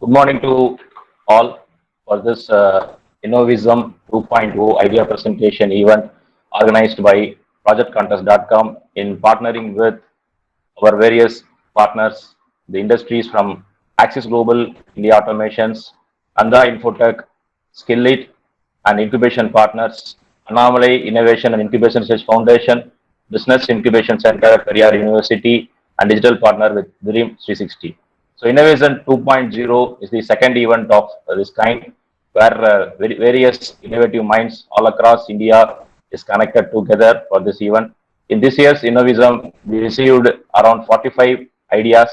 Good morning to all for this Innovism 2.0 idea presentation event organized by ProjectContest.com in partnering with our various partners, the industries from Axis Global, India Automations, Anda Infotech, Skillit, and incubation partners, Anomaly Innovation and Incubation Research Foundation, Business Incubation Center, Career University, and digital partner with Dream 360. So Innovation 2.0 is the second event of this kind where various innovative minds all across India is connected together for this event. In this year's Innovism, we received around 45 ideas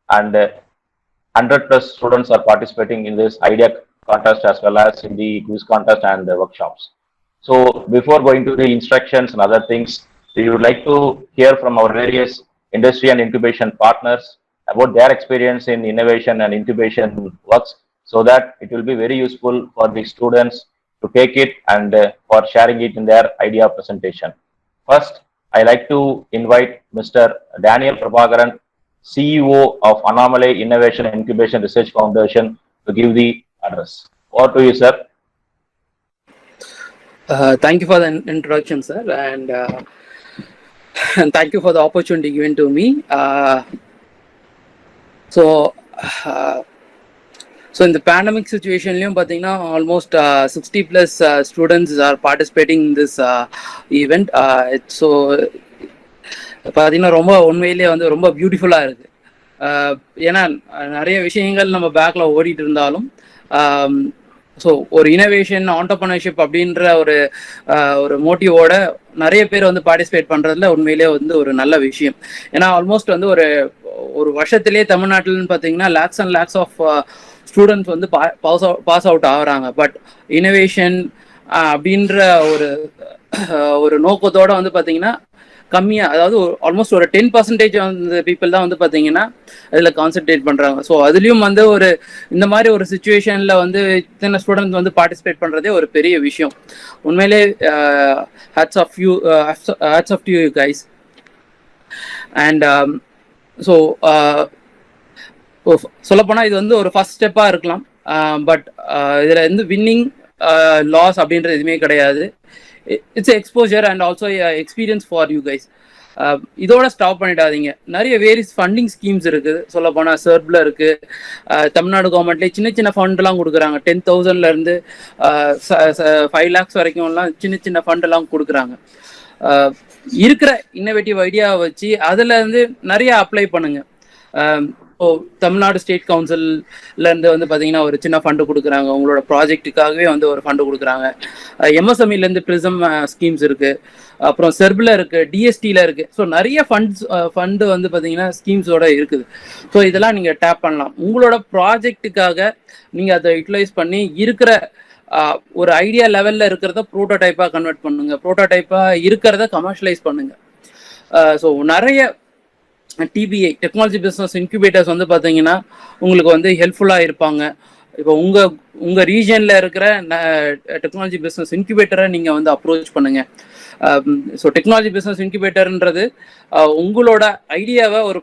and 100 plus students are participating in this idea contest as well as in the quiz contest and the workshops. So before going to the instructions and other things, we would like to hear from our various industry and incubation partners about their experience in innovation and incubation works so that it will be very useful for the students to take it and for sharing it in their idea presentation. First, I like to invite Mr. Daniel Prabhakaran, CEO of Anomaly Innovation and Incubation Research Foundation, to give the address. Over to you, sir. Thank you for the introduction, sir, and thank you for the opportunity given to me. So in the pandemic situation, almost 60 plus students are participating in this event. So ரொம்ப உண்மையிலேயே ரொம்ப பியூட்டிஃபுல்லாக இருக்குது. ஏன்னா நிறைய விஷயங்கள் நம்ம பேக்கில் ஓடிட்டு இருந்தாலும் ஸோ ஒரு இனோவேஷன் ஆண்டர்ப்ரனர்ஷிப் அப்படின்ற ஒரு மோட்டிவோட நிறைய பேர் பார்ட்டிசிபேட் பண்ணுறதுல உண்மையிலே ஒரு நல்ல விஷயம். ஏன்னா ஆல்மோஸ்ட் ஒரு வருஷத்திலே தமிழ்நாட்டில்னு பார்த்தீங்கன்னா lakhs and lakhs of students pass out ஆகுறாங்க. பட் இனோவேஷன் அப்படின்ற ஒரு நோக்கத்தோட பார்த்தீங்கன்னா கம்மியாக, அதாவது ஆல்மோஸ்ட் ஒரு 10% அந்த பீப்புள் தான் பார்த்தீங்கன்னா அதில் கான்சென்ட்ரேட் பண்ணுறாங்க. ஸோ அதுலேயும் இந்த மாதிரி ஒரு சுச்சுவேஷனில் இத்தனை ஸ்டூடெண்ட்ஸ் பார்ட்டிசிபேட் பண்ணுறதே ஒரு பெரிய விஷயம். உண்மையிலே hats off you guys. And so சொல்லப்போனால் இது ஒரு ஃபர்ஸ்ட் ஸ்டெப்பாக இருக்கலாம். பட் இதில் வின்னிங் லாஸ் அப்படின்றது எதுவுமே கிடையாது. It's exposure and also experience for you guys. இதோட ஸ்டாப் பண்ணிடாதீங்க. நிறைய வேரியஸ் ஃபண்டிங் ஸ்கீம்ஸ் இருக்குது. சொல்ல போனால் சர்ப்ல இருக்கு. தமிழ்நாடு கவர்மெண்ட்லேயே சின்ன சின்ன ஃபண்டெல்லாம் கொடுக்குறாங்க. 10,000 5 lakhs வரைக்கும்லாம் சின்ன ஃபண்டெல்லாம் கொடுக்குறாங்க. இருக்கிற இன்னோவேட்டிவ் ஐடியாவை வச்சு அதில் நிறைய அப்ளை பண்ணுங்க. தமிழ்நாடு ஸ்டேட் கவுன்சில்லேருந்து பார்த்தீங்கன்னா ஒரு சின்ன ஃபண்டு கொடுக்குறாங்க. உங்களோட ப்ராஜெக்ட்டுக்காகவே ஒரு ஃபண்டு கொடுக்குறாங்க. எம்எஸ்எம்இலேருந்து ப்ரிசம் ஸ்கீம்ஸ் இருக்குது. அப்புறம் செர்பில் இருக்குது, டிஎஸ்டியில் இருக்குது. ஸோ நிறைய ஃபண்டு பார்த்தீங்கன்னா ஸ்கீம்ஸோட இருக்குது. ஸோ இதெல்லாம் நீங்கள் டேப் பண்ணலாம். உங்களோட ப்ராஜெக்ட்டுக்காக நீங்கள் அதை யூட்டிலைஸ் பண்ணி இருக்கிற ஒரு ஐடியா லெவலில் இருக்கிறத ப்ரோட்டோடைப்பாக கன்வெர்ட் பண்ணுங்க. ப்ரோட்டோடைப்பாக இருக்கிறத கமர்ஷியலைஸ் பண்ணுங்க. ஸோ நிறைய டிபிஐ டெக்னாலஜி பிஸ்னஸ் இன்குபேட்டர்ஸ் பார்த்தீங்கன்னா உங்களுக்கு ஹெல்ப்ஃபுல்லாக இருப்பாங்க. இப்போ உங்கள் ரீஜனில் இருக்கிற டெக்னாலஜி பிஸ்னஸ் இன்குபேட்டரை நீங்கள் அப்ரோச் பண்ணுங்கள். ஸோ டெக்னாலஜி பிஸ்னஸ் இன்குபேட்டர்ன்றது உங்களோட ஐடியாவை ஒரு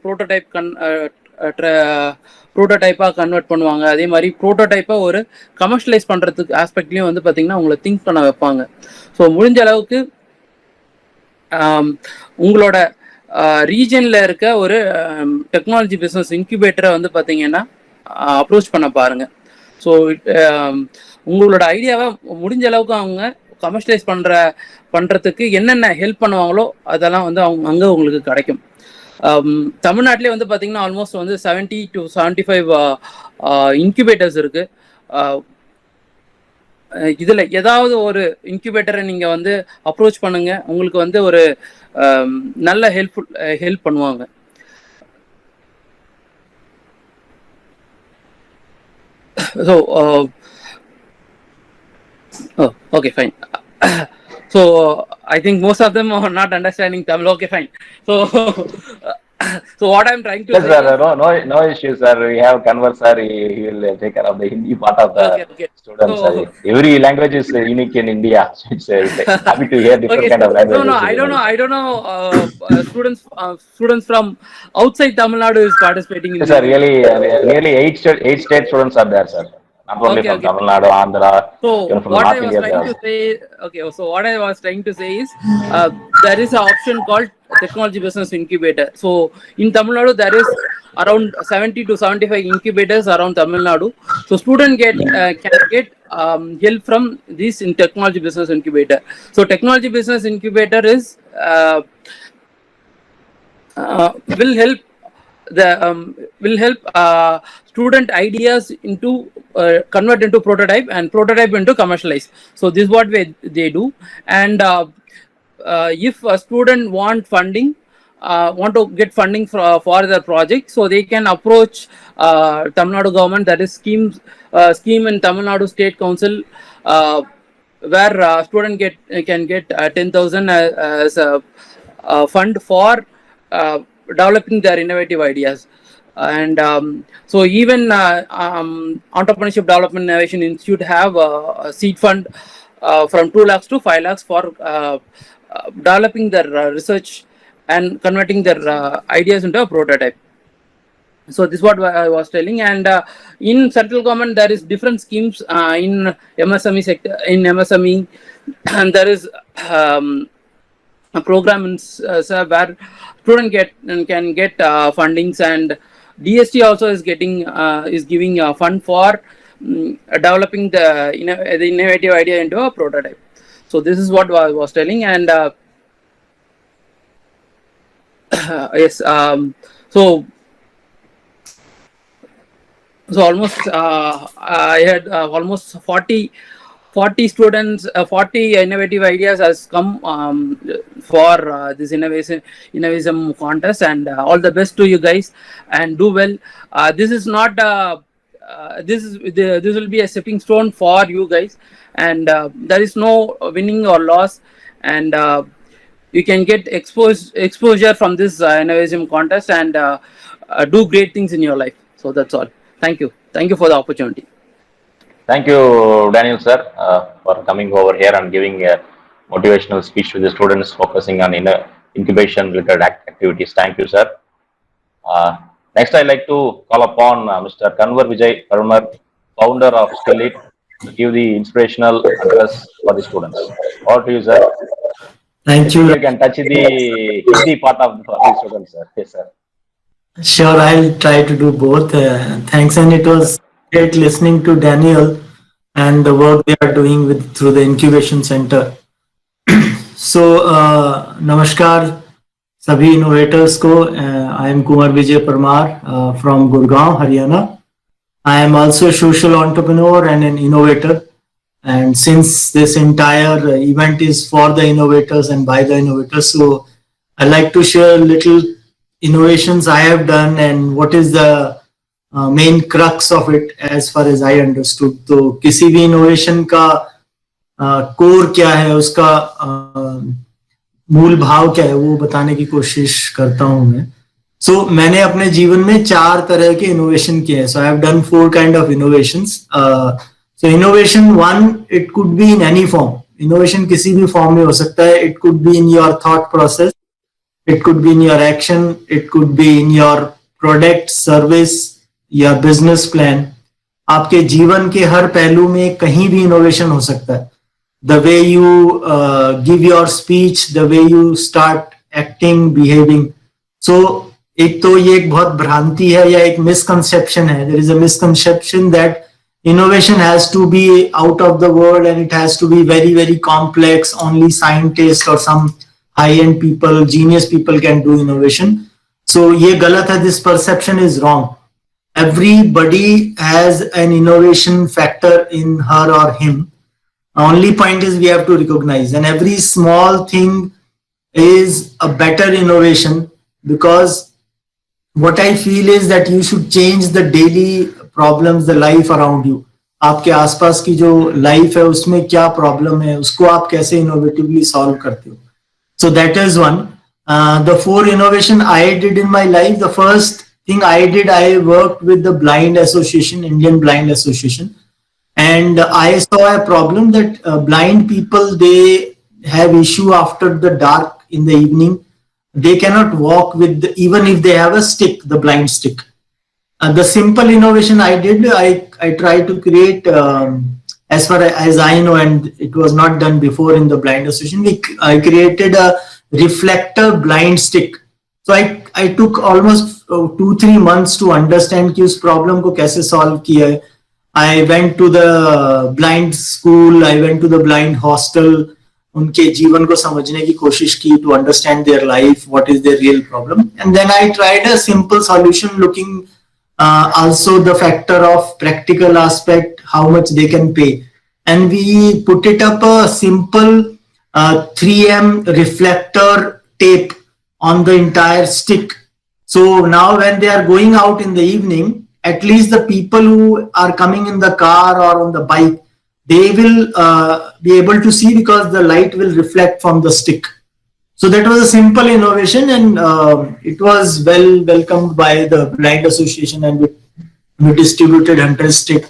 ப்ரோட்டோடைப்பாக கன்வெர்ட் பண்ணுவாங்க. அதே மாதிரி ப்ரோட்டோடைப்பாக ஒரு கமர்ஷியலைஸ் பண்ணுறதுக்கு ஆஸ்பெக்ட்லேயும் பார்த்தீங்கன்னா உங்களை திங்க் பண்ண வைப்பாங்க. ஸோ முடிஞ்ச அளவுக்கு உங்களோட ரீஜனில் இருக்க ஒரு டெக்னாலஜி பிஸ்னஸ் இன்குபேட்டரை பார்த்தீங்கன்னா அப்ரோச் பண்ண பாருங்க. ஸோ உங்களோட ஐடியாவை முடிஞ்ச அளவுக்கு அவங்க கமர்ஷியலைஸ் பண்ணுறதுக்கு என்னென்ன ஹெல்ப் பண்ணுவாங்களோ அதெல்லாம் அவங்க அங்கே உங்களுக்கு கிடைக்கும். தமிழ்நாட்டிலே பார்த்தீங்கன்னா ஆல்மோஸ்ட் 70 to 75 இன்குபேட்டர்ஸ் இருக்கு. இதில் ஏதாவது ஒரு இன்குபேட்டரை நீங்கள் அப்ரோச் பண்ணுங்க. உங்களுக்கு ஒரு நல்ல ஹெல்ப் பண்ணுவாங்க. So okay fine. So I think most of them are not understanding Tamil. Okay, fine. So So what I'm trying to Yes, say sir. is, No issues, sir. We have Converse, sir. He will take care of the Hindi part of the okay, okay. students, sir. So Every language is unique in India. So it's happy to hear different okay, kind of no, no, languages. I You don't know, know. sir. I don't know. Students from outside Tamil Nadu is participating in Yes, this sir. event. Nearly eight state students are there, sir. Not only Okay, from okay. Tamil Nadu, Andhra, So even from the what I North was India, trying there. to say, okay, so what I was trying to say is, there is an option called Technology Business Incubator. So in Tamil Nadu, there is around 70 to 75 incubators around Tamil Nadu. So student can get help from this in Technology Business Incubator. So Technology Business Incubator is will help the will help student ideas into convert into prototype and prototype into commercialize. So this is what they do. And if a student want funding, want to get funding for their project, so they can approach Tamil Nadu government. That is scheme in Tamil Nadu State Council, where student can get 10,000 as a fund for developing their innovative ideas. And so even Entrepreneurship Development Innovation Institute have a seed fund from 2 lakhs to 5 lakhs for developing their research and converting their ideas into a prototype. So this is what I was telling. And in central government, there is different schemes in MSME sector. In MSME, and there is a program in where student can get fundings, and DST also is getting is giving a fund for developing the innovative idea into a prototype. So this is what I was telling. And yes, so almost I had almost 40 students, 40 innovative ideas has come for this innovation contest. And all the best to you guys, and do well. This is not this will be a stepping stone for you guys, and there is no winning or loss. And you can get exposure from this innovation contest, and do great things in your life. So that's all. Thank you for the opportunity. Thank you, Daniel, sir, for coming over here and giving a motivational speech to the students focusing on incubation related activities. Thank you, sir. Next, I'd like to call upon Mr. Kanwar Vijay Parmar, founder of Skillit, to give the inspirational address for the students. Over to you, sir. Thank you. You can touch the Hindi part of the students, sir. Yes, sir. Sure, I'll try to do both. Thanks, and it was great listening to Daniel and the work they are doing through the incubation center. So, namaskar, sabhi innovators ko. I am Kumar Vijay Parmar from Gurgaon, Haryana. I am also a social entrepreneur and an innovator. And since this entire event is for the innovators and by the innovators, so I'd like to share a little innovations I have done and what is the main crux of it as far as I understood. तो किसी भी innovation का core क्या है, उसका मूल भाव क्या है, वो बताने की कोशिश करता हूँ मैं. So मैंने अपने जीवन में 4 तरह के innovation किए हैं. So I have done 4 kind of innovations. So innovation 1, it could be in any form. Innovation किसी भी form में हो सकता है. It could be in your thought process. It could be in your action. It could be in your product, service, your business plan. आपके जीवन के हर पहलू में कहीं भी innovation हो सकता है. The way you give your speech, the way you start acting, behaving. So एक तो ये एक बहुत भ्रांति है या एक misconception है. There is a misconception that innovation has to be out of the world and it has to be very, very complex. Only scientists or some high-end people, genius people can do innovation. So ये गलत है. This perception is wrong. Everybody has an innovation factor in her or him. Only point is we have to recognize, and every small thing is a better innovation, because what I feel is that you should change the daily problems, the life around you. आपके आसपास की जो life है उसमें क्या problem है, उसको आप कैसे innovatively solve करते हो. So that is one. The 4 innovation I did in my life, the first thing I did, I worked with the Blind Association, Indian Blind Association. And I saw a problem that blind people, they have issue after the dark in the evening. They cannot walk with, even if they have a stick, the blind stick. The simple innovation I did, I tried to create, as far as I know, and it was not done before in the Blind Association, I created a reflector blind stick. So I took almost 2-3 months to understand कि उस problem को कैसे solve किया है. I went to the blind school, I went to the blind hostel, उनके जीवन को समझने की कोशिश की, to understand their life, what is their real problem. And then I tried a simple solution, looking also the factor of practical aspect, how much they can pay. And we put it up a simple 3M reflector tape on the entire stick. So now when they are going out in the evening, at least the people who are coming in the car or on the bike, they will be able to see because the light will reflect from the stick. So that was a simple innovation, and it was well welcomed by the Blind Association, and we distributed 100 sticks,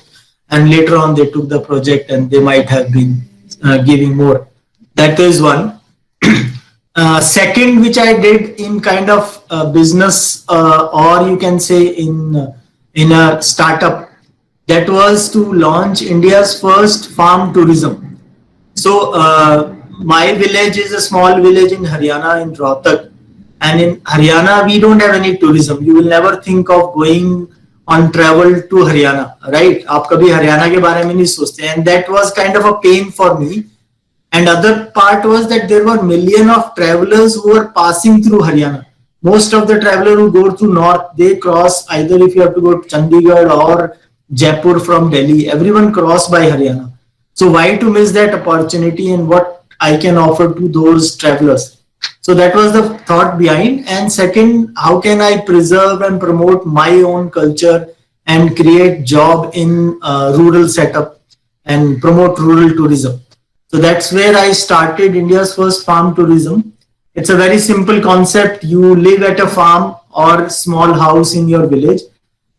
and later on they took the project and they might have been giving more. That is one. Second, which I did in kind of business, or you can say in a startup, that was to launch India's first farm tourism. So my village is a small village in Haryana, in Rohtak, and in Haryana we don't have any tourism. You will never think of going on travel to Haryana, right? आप कभी हरियाणा के बारे में नहीं सोचते. And that was kind of a pain for me. And other part was that there were millions of travelers who were passing through Haryana. Most of the travelers who go through north, they cross either if you have to go to Chandigarh or Jaipur from Delhi. Everyone cross by Haryana. So why to miss that opportunity, and what I can offer to those travelers? So that was the thought behind. And second, how can I preserve and promote my own culture and create job in rural setup and promote rural tourism? So that's where I started India's first farm tourism. It's a very simple concept. You live at a farm or small house in your village,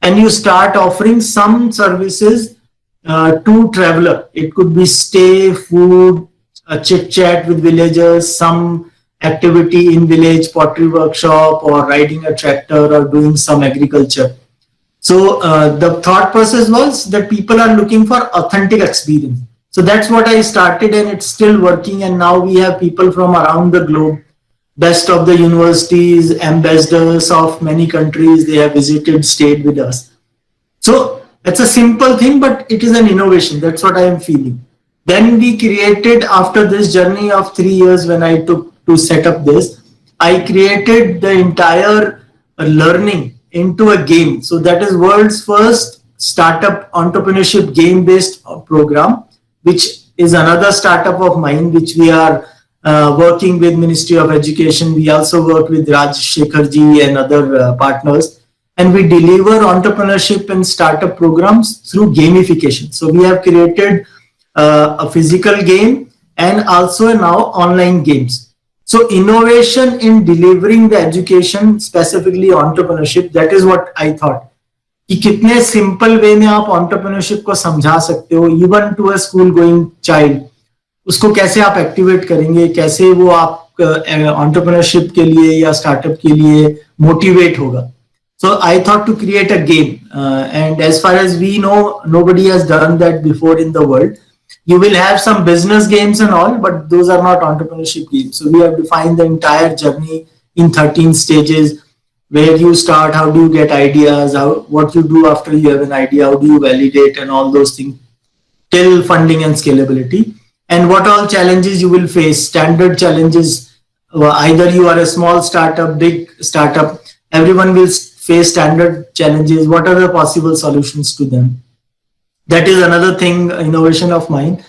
and you start offering some services to traveler. It could be stay, food, a chit chat with villagers, some activity in village, pottery workshop, or riding a tractor, or doing some agriculture. So the thought process was that people are looking for authentic experience. So that's what I started, and it's still working. And now we have people from around the globe, best of the universities, ambassadors of many countries. They have visited, stayed with us. So it's a simple thing, but it is an innovation. That's what I am feeling. Then we created, after this journey of 3 years when I took to set up this, I created the entire learning into a game. So that is world's first startup entrepreneurship game-based program, which is another startup of mine, which we are working with Ministry of Education. We also work with Raj Shekharji and other partners, and we deliver entrepreneurship and startup programs through gamification. So we have created a physical game and also now online games. So innovation in delivering the education, specifically entrepreneurship, that is what I thought. कि कितने simple way में आप entrepreneurship को समझा सकते हो, even to a school going child. उसको कैसे आप एक्टिवेट करेंगे, कैसे वो आप एंटरप्रेन्योरशिप के लिए या स्टार्टअप के लिए मोटिवेट होगा. So I thought to create a game, and as far as we know, nobody has done that before in the world. You will have some business games and all, but those are not entrepreneurship games. So we have defined the entire journey in 13 stages. Where you start, how do you get ideas, what you do after you have an idea, how do you validate, and all those things, till funding and scalability. And what all challenges you will face, standard challenges. Either you are a small startup, big startup, everyone will face standard challenges. What are the possible solutions to them? That is another thing, innovation of mine.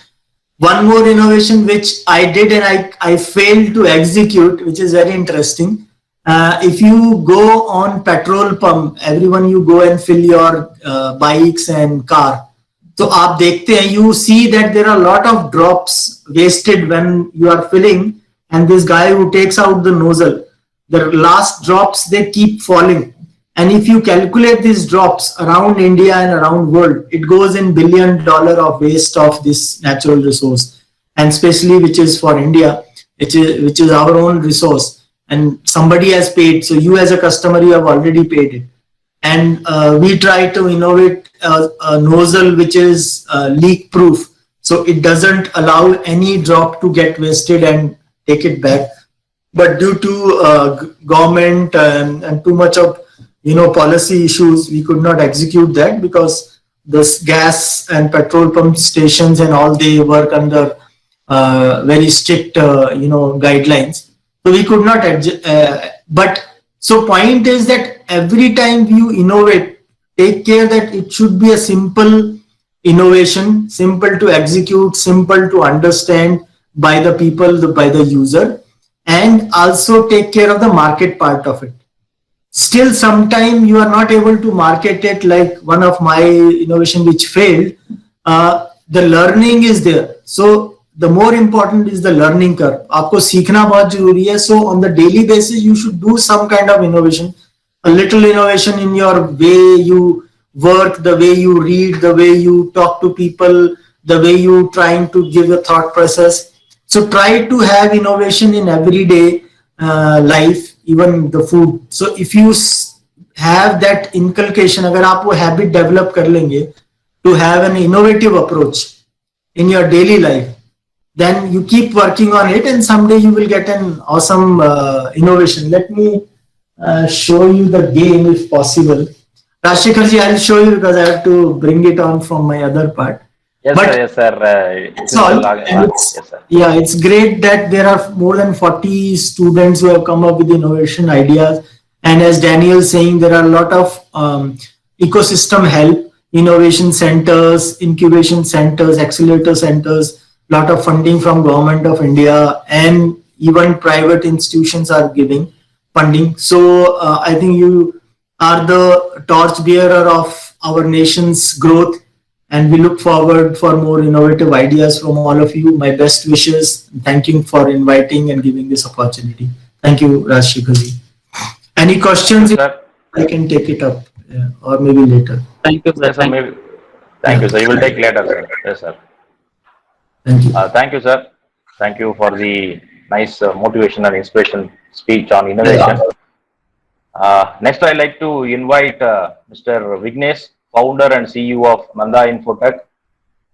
One more innovation which I did and I failed to execute, which is very interesting. If you go on petrol pump, everyone you go and fill your bikes and car. So आप देखते हैं, you see that there are a lot of drops wasted when you are filling, and this guy who takes out the nozzle, the last drops, they keep falling. And if you calculate these drops around India and around world, it goes in $1 billion of waste of this natural resource, and especially which is for India, which is our own resource, and somebody has paid. So you as a customer, you have already paid it. And we try to innovate a nozzle which is leak proof, so it doesn't allow any drop to get wasted and take it back. But due to government and too much of policy issues, we could not execute that, because this gas and petrol pump stations and all, they work under very strict guidelines, so we could not but so point is that every time you innovate, take care that it should be a simple innovation, simple to execute, simple to understand by the people, by the user, and also take care of the market part of it. Still, sometime you are not able to market it, like one of my innovation which failed. The learning is there. So the more important is the learning curve. आपको सीखना बहुत जरूरी है. So on the daily basis, you should do some kind of innovation, a little innovation in your way you work, the way you read, the way you talk to people, the way you trying to give a thought process. So try to have innovation in everyday life, even the food. So if you have that inculcation, अगर आप वो habit develop कर लेंगे to have an innovative approach in your daily life, then you keep working on it, and someday you will get an awesome innovation. Let me show you the game if possible. Rajshekhar ji, I'll show you because I have to bring it on from my other part. Yes, But sir. Yes, sir. it's all, Yes, sir. yeah, it's great that there are more than 40 students who have come up with innovation ideas. And as Daniel is saying, there are a lot of ecosystem help, innovation centers, incubation centers, accelerator centers, lot of funding from Government of India, and even private institutions are giving funding. So I think you are the torch bearer of our nation's growth, and we look forward for more innovative ideas from all of you. My best wishes. Thank you for inviting and giving this opportunity. Thank you, Rajshekhar ji. Any questions? Sir. I can take it up, or maybe later. Thank you, sir. Yes, sir. Maybe. Thank you, sir. You will take later, sir. Yes, sir. Thank you. Thank you, sir. Thank you for the nice motivation and inspiration speech on innovation. Next, I'd like to invite Mr. Vignesh, founder and CEO of Nanda Infotech,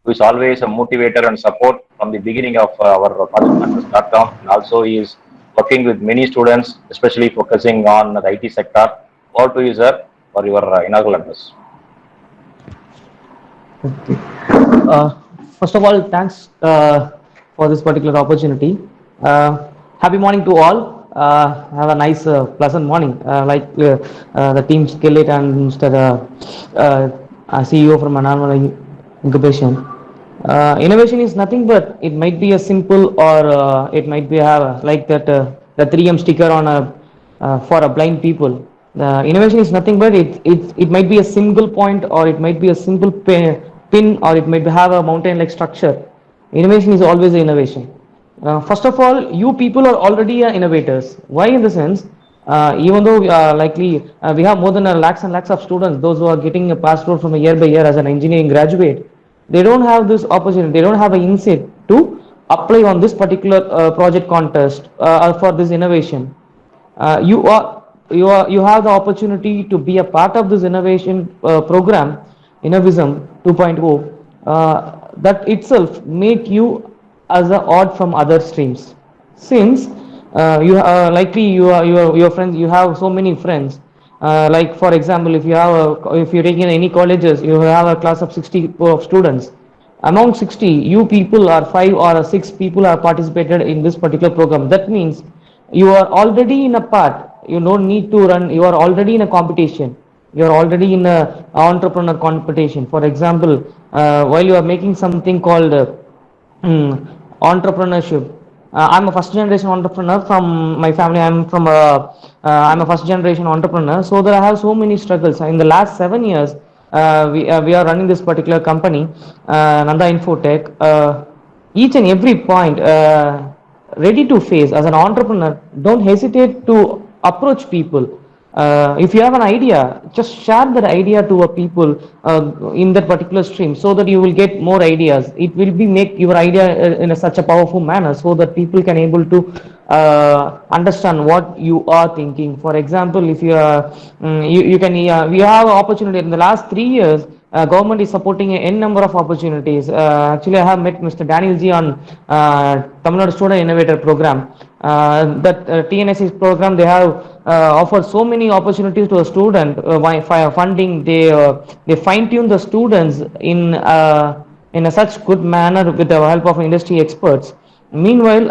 who is always a motivator and support from the beginning of our projectcontests.com, and also he is working with many students, especially focusing on the IT sector. Over to you, sir, for your inaugural address. Okay. First of all, thanks for this particular opportunity. Happy morning to all. Have a nice, pleasant morning. The team Skillet and Mr. CEO from Annamalai Incubation. Innovation is nothing but it might be a simple, or it might be like that the 3M sticker on a for a blind people. The innovation is nothing but it might be a single point, or it might be a simple pin, or it might have a mountain-like structure. Innovation is always an innovation. First of all, you people are already innovators. Why? In the sense, even though we have more than lakhs and lakhs of students, those who are getting a pass through from a year by year as an engineering graduate, they don't have this opportunity. They don't have an insight to apply on this particular project contest for this innovation. You have the opportunity to be a part of this innovation program, Innovism 2.0. That itself make you as an odd from other streams, since you likely your friends, you have so many friends. Like for example, if you take in any colleges, you have a class of 60 of students. Among 60, you people are 5 or 6 people are participated in this particular program. That means you are already in a part. You don't need to run. You are already in a competition. You are already in a entrepreneur competition. For example, while you are making something called entrepreneurship. I'm a first generation entrepreneur from my family. I'm a first generation entrepreneur. So that I have so many struggles. In the last 7 years, we are running this particular company, Nanda Infotech. Each and every point ready to face as an entrepreneur. Don't hesitate to approach people. If you have an idea, just share that idea to a people in that particular stream, so that you will get more ideas. It will be make your idea in such a powerful manner, so that people can able to understand what you are thinking. For example, if you are you can we have opportunity in the last 3 years. Government is supporting a n number of opportunities. Actually, I have met Mr. Daniel G on Tamil Nadu Student Innovator Program. That TNSS program, they have offered so many opportunities to a student by funding. They fine tune the students in a such good manner with the help of industry experts. Meanwhile,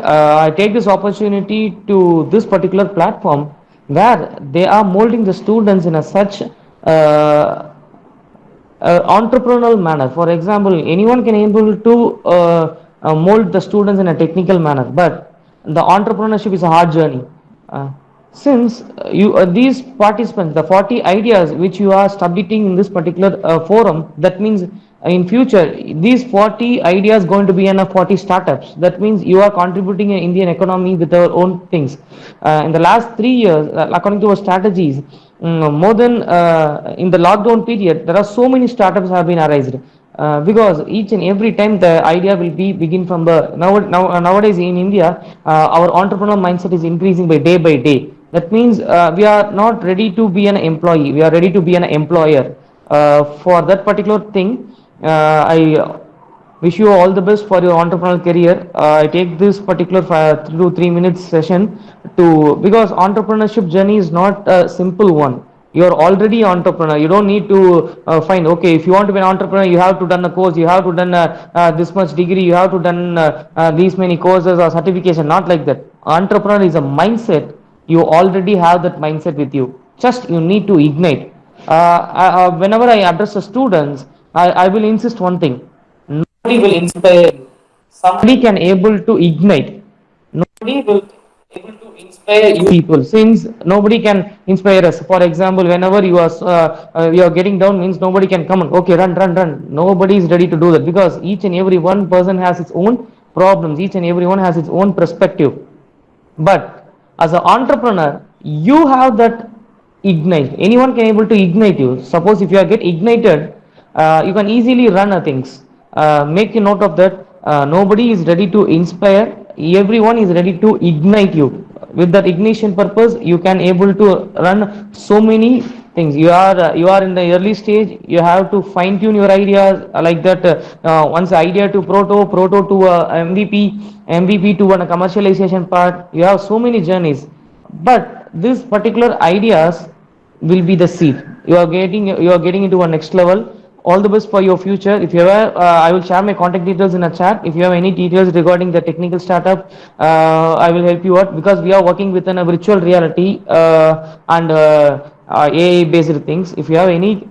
I take this opportunity to this particular platform where they are molding the students in a such entrepreneurial manner. For example, anyone can able to mold the students in a technical manner, but the entrepreneurship is a hard journey. Since you these participants, the 40 ideas which you are submitting in this particular forum, that means in future these 40 ideas going to be in a 40 startups. That means you are contributing in Indian economy with our own things. In the last 3 years, according to our strategies, more than in the lockdown period, there are so many startups have been arised. Because each and every time the idea will be begin from the nowadays in India, our entrepreneurial mindset is increasing by day. That means we are not ready to be an employee, we are ready to be an employer. For that particular thing, I wish you all the best for your entrepreneurial career. I take this particular 2 to 3 minutes session to, because entrepreneurship journey is not a simple one. You are already entrepreneur. You don't need to find, okay, if you want to be an entrepreneur, you have to done a course, you have to done this much degree, you have to done these many courses or certification. Not like that. Entrepreneur is a mindset. You already have that mindset with you. Just you need to ignite. Whenever I address the students, I will insist one thing. Nobody will inspire you. Somebody can able to ignite. Nobody will able to inspire you people, since nobody can inspire us. For example, whenever you are getting down, means nobody can come and okay, run. Nobody is ready to do that, because each and every one person has its own problems. Each and everyone has its own perspective. But as an entrepreneur, you have that ignite. Anyone can able to ignite you. Suppose if you are get ignited, you can easily run things. Make a note of that. Nobody is ready to inspire. Everyone is ready to ignite you. With that ignition purpose, you can able to run so many things. You are in the early stage. You have to fine tune your ideas like that. Once idea to proto to MVP to a commercialization part. You have so many journeys. But these particular ideas will be the seed. You are getting into a next level. All the best for your future. If you ever, I will share my contact details in a chat. If you have any details regarding the technical startup, I will help you out, because we are working within a virtual reality and AI based things. If you have any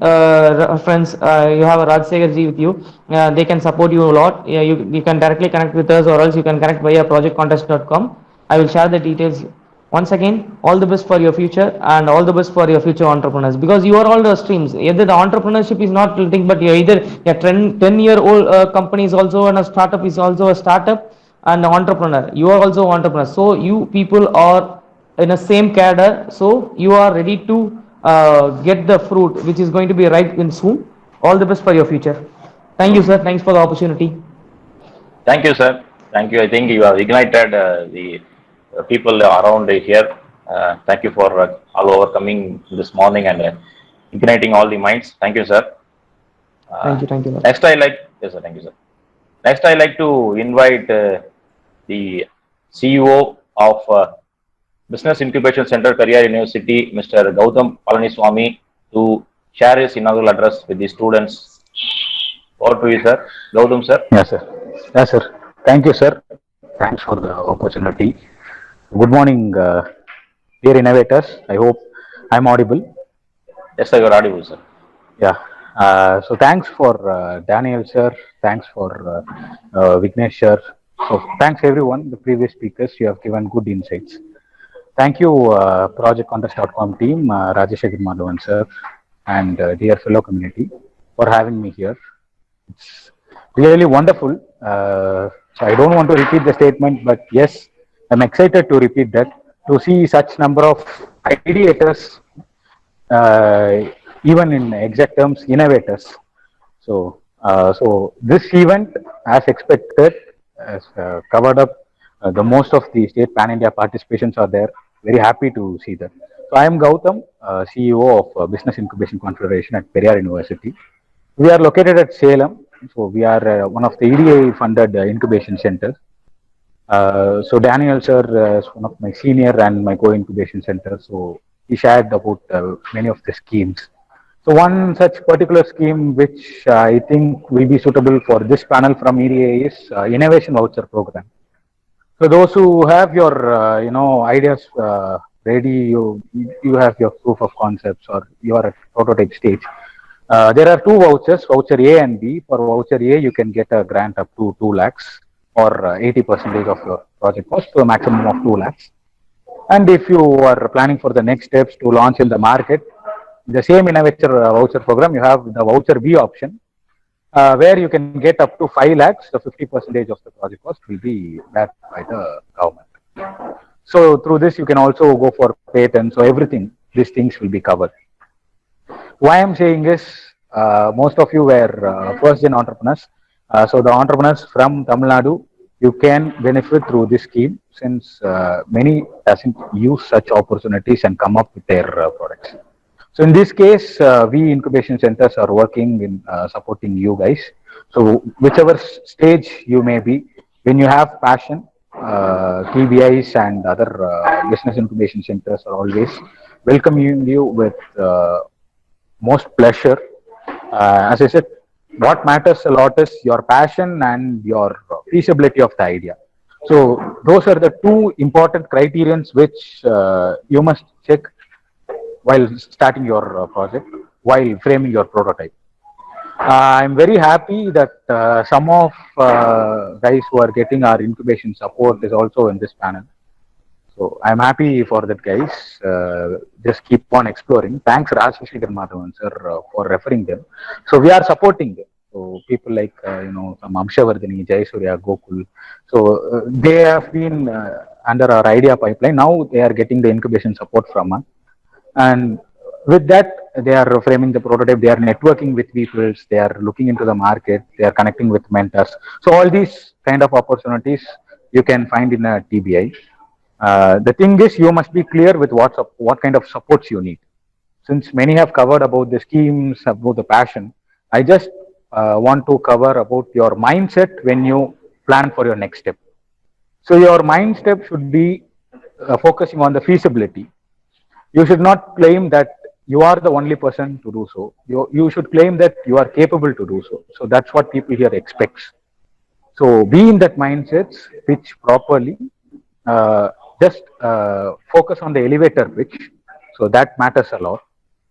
friends, you have a Rajsekhar ji with you, they can support you a lot. You can directly connect with us, or else you can connect via projectcontest.com. I will share the details. Once again, all the best for your future, and all the best for your future entrepreneurs, because you are all the streams. Either the entrepreneurship is not thing, but you're either a 10-year-old company is also, and a startup is also a startup, and an entrepreneur. You are also entrepreneur. So you people are in the same cadre. So you are ready to get the fruit, which is going to be ripe in soon. All the best for your future. Thank you, sir. Thanks for the opportunity. Thank you, sir. Thank you. I think you have ignited the people around here. Thank you for all overcoming this morning and igniting all the minds. Thank you, sir. Thank you. Next, yes, sir. Thank you, sir. Next, I like to invite the CEO of Business Incubation Center, Career University, Mr. Gautam Palaniswamy, to share his inaugural address with the students. Over to you, sir. Gautam, sir. Yes, sir. Yes, sir. Thank you, sir. Thanks for the opportunity. Good morning, dear innovators. I hope I'm audible. Yes, sir, you're audible, sir. Yeah. So thanks for Daniel, sir. Thanks for Vignesh, sir. So thanks everyone, the previous speakers. You have given good insights. Thank you, projectcontest.com team, Rajesh Madhavan, sir, and dear fellow community for having me here. It's really wonderful. So I don't want to repeat the statement, but yes, I'm excited to repeat that, to see such number of ideators, even in exact terms, innovators. So this event, as expected, has covered up the most of the state pan-India participations are there. Very happy to see that. So I am Gautam, CEO of Business Incubation Confederation at Periyar University. We are located at Salem. So we are one of the EDA-funded incubation centers. So Daniel sir is one of my senior and my co-incubation center. So he shared about many of the schemes. So one such particular scheme which I think will be suitable for this panel from EDA is Innovation Voucher Program. So those who have your ideas ready, you have your proof of concepts or you are at prototype stage. There are two vouchers, voucher A and B. For voucher A, you can get a grant up to 2 lakhs or 80% of your project cost to a maximum of 2 lakhs. And if you are planning for the next steps to launch in the market, the same innovator voucher program, you have the voucher B option, where you can get up to 5 lakhs, the 50% of the project cost will be backed by the government. So through this, you can also go for patents. So everything, these things will be covered. Why I'm saying is, most of you were first-gen entrepreneurs. So the entrepreneurs from Tamil Nadu, you can benefit through this scheme since many doesn't use such opportunities and come up with their products. So in this case, we incubation centers are working in supporting you guys. So whichever stage you may be, when you have passion, TBIs and other business incubation centers are always welcoming you with most pleasure. As I said, what matters a lot is your passion and your feasibility of the idea. So those are the two important criterions which you must check while starting your project, while framing your prototype. I'm very happy that some of guys who are getting our incubation support is also in this panel. So I'm happy for that, guys. Just keep on exploring. Thanks, Rajshekar Madhavan sir, for referring them. So we are supporting them. So people like from Amshavardhani, Jai Surya, Gokul. So they have been under our idea pipeline. Now they are getting the incubation support from us. And with that, they are framing the prototype, they are networking with people, they are looking into the market, they are connecting with mentors. So all these kind of opportunities you can find in a TBI. The thing is, you must be clear with what kind of supports you need. Since many have covered about the schemes, about the passion, I just want to cover about your mindset when you plan for your next step. So your mind step should be focusing on the feasibility. You should not claim that you are the only person to do so. You should claim that you are capable to do so. So that's what people here expects. So be in that mindset, pitch properly. Just focus on the elevator pitch. So that matters a lot.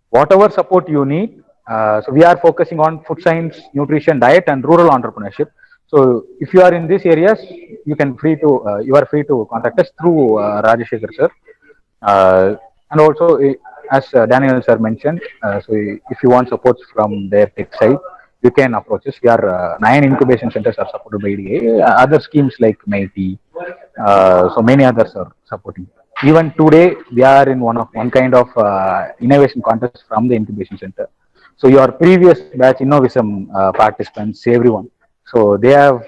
Whatever support you need. So we are focusing on food science, nutrition, diet, and rural entrepreneurship. So if you are in these areas, you are free to contact us through Rajshekar sir. And also, as Daniel sir mentioned, so if you want support from their tech side, you can approach us. We are 9 incubation centers are supported by EDA. Other schemes like MIT, so many others are supporting. Even today, we are in one kind of innovation contest from the incubation center. So your previous batch Innovism participants, everyone. So they have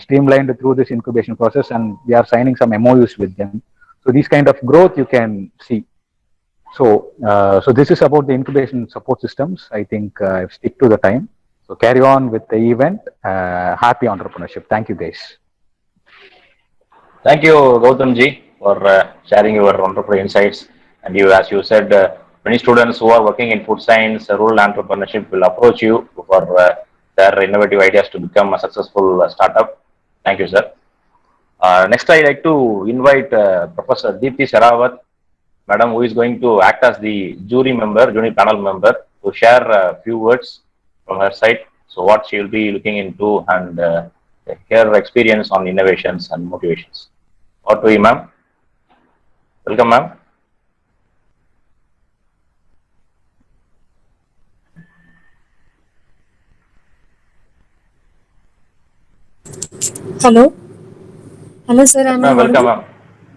streamlined through this incubation process, and we are signing some MOUs with them. So these kind of growth you can see. So, so this is about the incubation support systems. I think I've stick to the time. So carry on with the event. Happy entrepreneurship. Thank you, guys. Thank you, Gautam ji, for sharing your wonderful insights. And you, as you said, many students who are working in food science, rural entrepreneurship will approach you for their innovative ideas to become a successful startup. Thank you, sir. Next, I'd like to invite Professor Deepthi Sherawat, Madam, who is going to act as the jury panel member, to share a few words from her side. So what she will be looking into and her experience on innovations and motivations. Over to you, ma'am. Welcome, ma'am. Hello. Hello, sir. Yes, Am I ma'am. Welcome, audible? ma'am.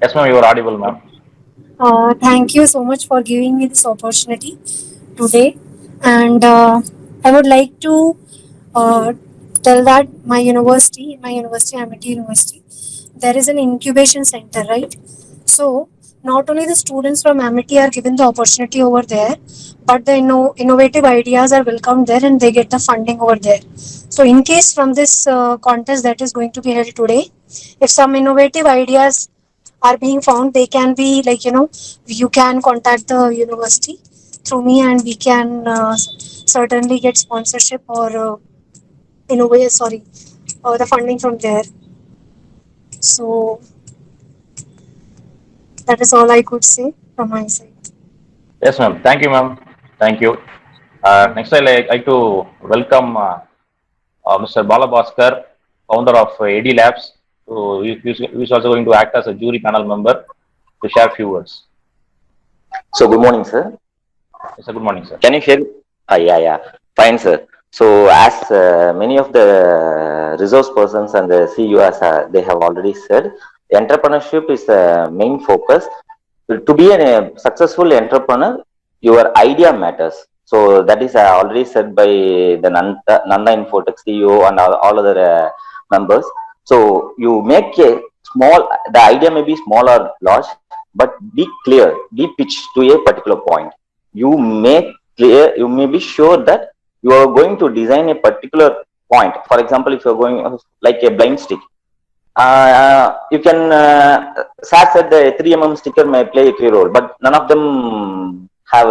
Yes, ma'am. You are audible, ma'am. Thank you so much for giving me this opportunity today. And I would like to uh, tell that my university, Amity University, there is an incubation center, right? So not only the students from Amity are given the opportunity over there, but the innovative ideas are welcomed there and they get the funding over there. So in case from this contest that is going to be held today, if some innovative ideas are being found, they can be like, you can contact the university through me and we can certainly get sponsorship or the funding from there. So that is all I could say from my side. Yes, ma'am. Thank you, ma'am. Thank you. Next, I'd like to welcome Mr. Balabhaskar, founder of AD Labs, who is also going to act as a jury panel member to share a few words. So good morning, sir. Yes, sir. Good morning, sir. Can you hear me? Yeah. Fine, sir. So as many of the resource persons and the CEOs, they have already said, entrepreneurship is the main focus. To be a successful entrepreneur, your idea matters. So that is already said by the Nanda Infotech CEO and all other members. So you make a the idea may be small or large, but be clear, be pitched to a particular point. You make clear, you may be sure that you are going to design a particular point. For example, if you're going like a blind stick, you can SAS said the 3mm sticker may play a key role, but none of them have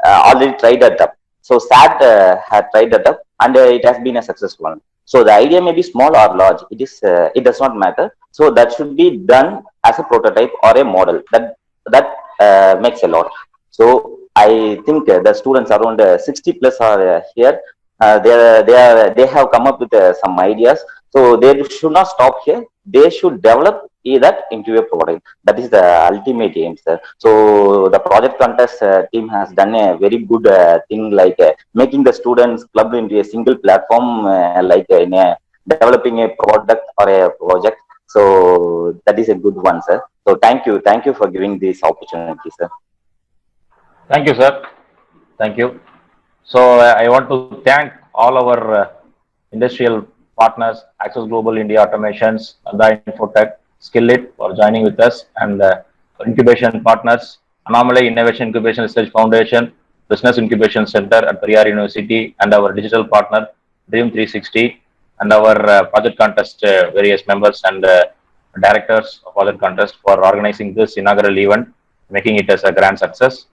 already tried that up. So SAT had tried that up, and it has been a successful one. So the idea may be small or large. It does not matter. So that should be done as a prototype or a model. That makes a lot. So I think the students around 60 plus are here. They have come up with some ideas. So they should not stop here. They should develop that into a product. That is the ultimate aim, sir. So the project contest team has done a very good thing, like making the students clubbed into a single platform, in developing a product or a project. So that is a good one, sir. So thank you for giving this opportunity, sir. Thank you, sir. Thank you. So I want to thank all our industrial partners, Access Global India Automations, Nanda Infotech, Skillit for joining with us, and incubation partners, Anomaly Innovation Incubation Research Foundation, Business Incubation Center at Periyar University, and our digital partner, Dream 360, and our project contest various members and directors of project contest for organizing this inaugural event, making it as a grand success.